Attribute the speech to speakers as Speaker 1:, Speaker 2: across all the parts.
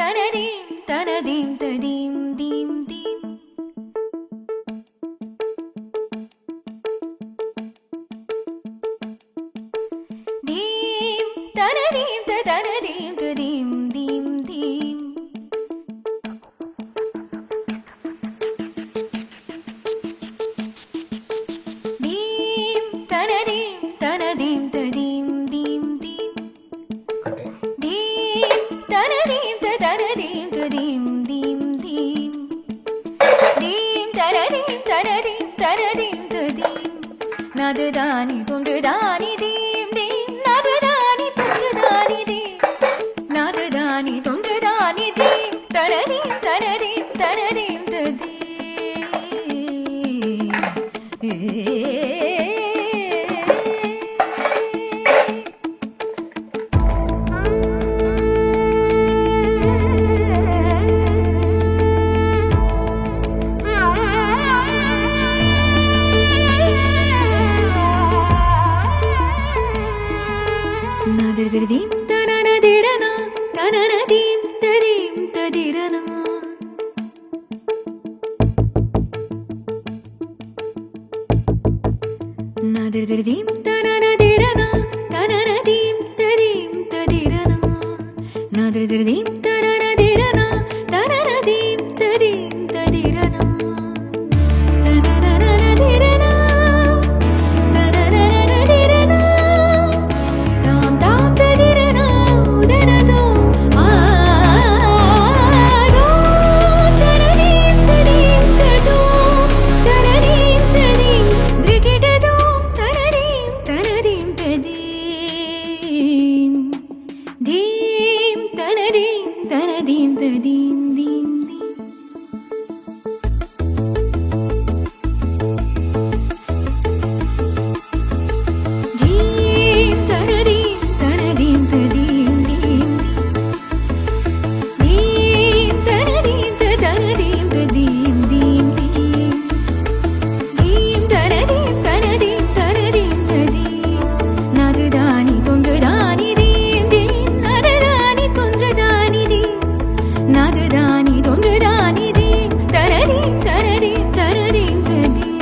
Speaker 1: தனதீம் தனதீம் ததீம் தீம் தீம் தீம் தனதீம் தனதீம் ததீம் தீம் தீம் தீம் தனதீம் தனதீம் ததீம் தீம் தீம் தீம் தனதீம் தனதீம் ததீம் தீம் தீம் தீம் தனதீம் தனதீம் தனதீம் ததீம் நதுதானி தொன்றுதானி தீம் தீம் நதுதானி தொன்றுதானி தீம் நதுதானி தொன்றுதானி தீம் தனதீம் தனதீம் தனதீம் ததீம் நதததீம் தனனதிரனா தனனதீம் ததீம் ததிரனா நதததீம் தனனதிரனா தனனதீம் ததீம் ததிரனா நதததீம் தனனதிரனா தனனதீம் ததீம் ததிரனா தனனனதிரனா தனனனதிரனா தாம் தாம் ததிரனா உதனதோ ஆதோ தனனீம் ததீம் ததோ தனனீம் ததீம் திரிகிடதோ தனனீம் தனதீம் ததீம் தீம் தனதீம் தனதீம் ததீம் தீம் தீம் தீம் தனதீம் தனதீம் ததீம் தீம் தீம் தனதீம் தனதீம் ததீம் தீம் தீம் தீம் தனதீம் தனதீம் தனதீம் ததீம் நதுதானி தொன்றுதானி தீம் தீம் நதுதானி தொன்றுதானி தீம் நதுதானி தொன்றுதானி தீம் தனதீம் தனதீம் தனதீம் ததீம்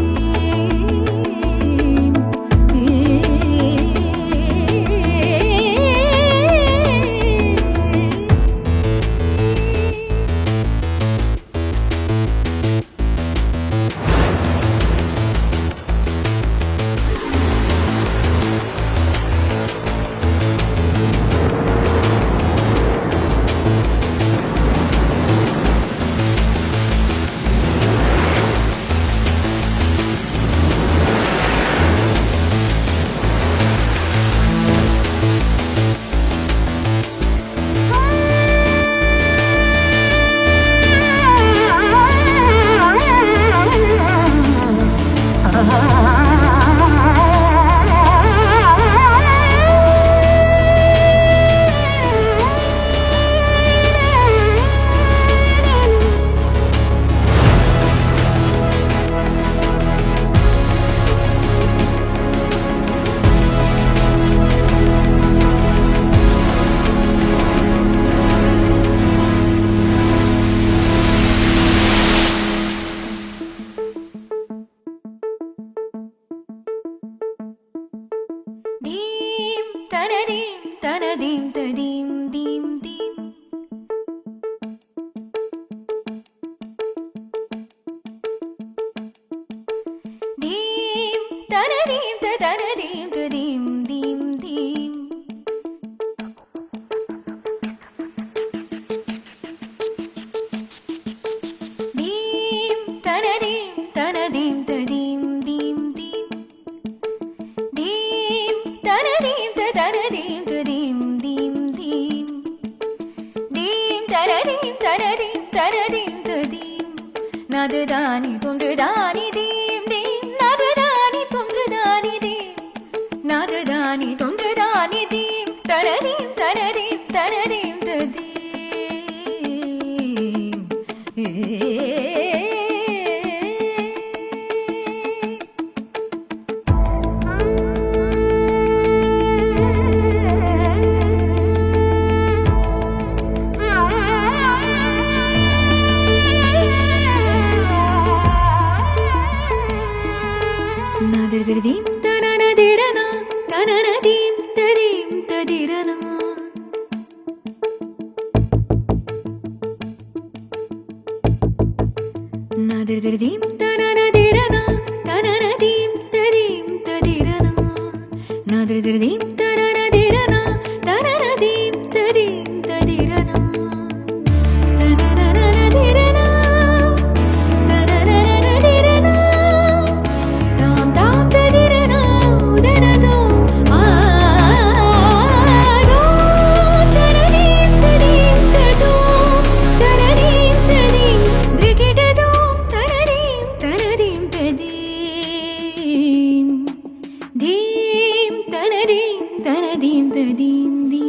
Speaker 1: தீம் தனதீம் தனதீம் ததீம் தீம் தீம் தீம் தனதீம் தனதீம் ததீம் தீம் தீம் தீம் தனதீம் தனதீம் ததீம் தீம் தீம் தீம் தனதீம் தனதீம் ததீம் தீம் தீம் தீம் தனதீம் தனதீம் தனதீம் ததீம் நதுதானி தொன்றுதானி தீம் தீம் நதுதானி தொன்றுதானி தீம் நதுதானி தொன்றுதானி தீம் தனதீம் தனதீம் தனதீம் ததீம் தனனதீம் ததீம் ததிரனா நதிரதிரதீம் தனனதிரனா தனனதீம் ததீம் ததிரனா நதிரதிரதீம் தனனதிரனா தனனதீம் ததீம் ததிரனா தனனனதிரனா தனனனதிரனா தாம் தாம் ததிரனா உதனதோம் ஆதோம் தனனீம் ததீம் ததோம் தனனீம் ததீம் திரிகிடதோம் தனனீம் தனதீம் ததீம் தீம் தனதீம் தனதீம் ததீம் தீம்